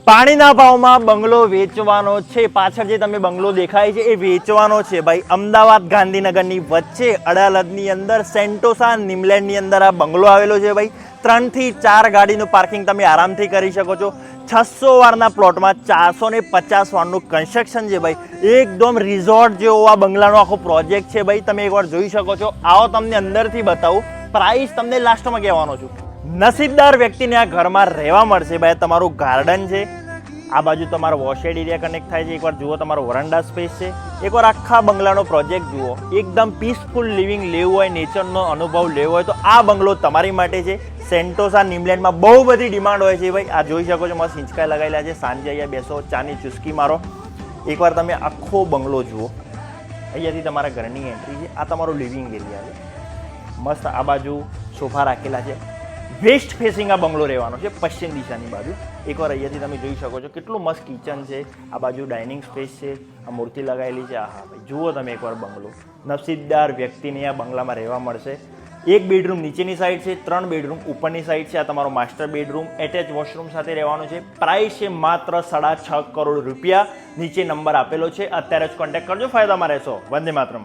પાણીના ભાવમાં બંગલો વેચવાનો છે। પાછળ જે તમે બંગલો દેખાય છે એ વેચવાનો છે ભાઈ। અમદાવાદ ગાંધીનગરની વચ્ચે અડાલજની અંદર સેન્ટોસા નિમલેન્ડની અંદર આ બંગલો આવેલો છે ભાઈ। 3 થી 4 ગાડીનું પાર્કિંગ તમે આરામથી કરી શકો છો। 600 વારના પ્લોટમાં 450 વારનું કન્સ્ટ્રક્શન છે ભાઈ। એકદમ રિઝોર્ટ જેવો આ બંગલાનો આખો પ્રોજેક્ટ છે ભાઈ। તમે એકવાર જોઈ શકો છો। આવો તમને અંદરથી બતાવું। પ્રાઇસ તમને લાસ્ટમાં કહેવાનો છું। નસીબદાર વ્યક્તિને આ ઘરમાં રહેવા મળશે ભાઈ। તમારું ગાર્ડન છે, આ બાજુ તમારો વોશેડ એરિયા કનેક્ટ થાય છે। એકવાર જુઓ, તમારો વરંડા સ્પેસ છે। એકવાર આખા બંગલાનો પ્રોજેક્ટ જુઓ। એકદમ પીસફુલ લિવિંગ લેવું હોય, નેચરનો અનુભવ લેવો હોય તો આ બંગલો તમારી માટે છે। સેન્ટોસા નિમલેન્ડમાં બહુ બધી ડિમાન્ડ હોય છે ભાઈ। આ જોઈ શકો છો, મસ્ત હિંચકા લગાવેલા છે। સાંજે અહીંયા બેસો, ચાની ચુસ્કી મારો। એકવાર તમે આખો બંગલો જુઓ। અહીંયાથી તમારા ઘરની એન્ટ્રી છે। આ તમારો લિવિંગ એરિયા છે। મસ્ત આ બાજુ સોફા રાખેલા છે। વેસ્ટ ફેસિંગ આ બંગલો રહેવાનો છે, પશ્ચિમ દિશાની બાજુ। એકવાર અહીંયાથી તમે જોઈ શકો છો કેટલું મસ્ત કિચન છે। આ બાજુ ડાઇનિંગ સ્પેસ છે, આ મૂર્તિ લગાવેલી છે। હા ભાઈ, જુઓ તમે એકવાર બંગલો। નસીબદાર વ્યક્તિને આ બંગલામાં રહેવા મળશે। 1 બેડરૂમ નીચેની સાઈડ છે, 3 બેડરૂમ ઉપરની સાઈડ છે। આ તમારો માસ્ટર બેડરૂમ એટેચ વોશરૂમ સાથે રહેવાનું છે। પ્રાઇસ છે માત્ર 6.5 કરોડ રૂપિયા। નીચે નંબર આપેલો છે, અત્યારે જ કોન્ટેક્ટ કરજો, ફાયદામાં રહેશો। વંદે માતરમ।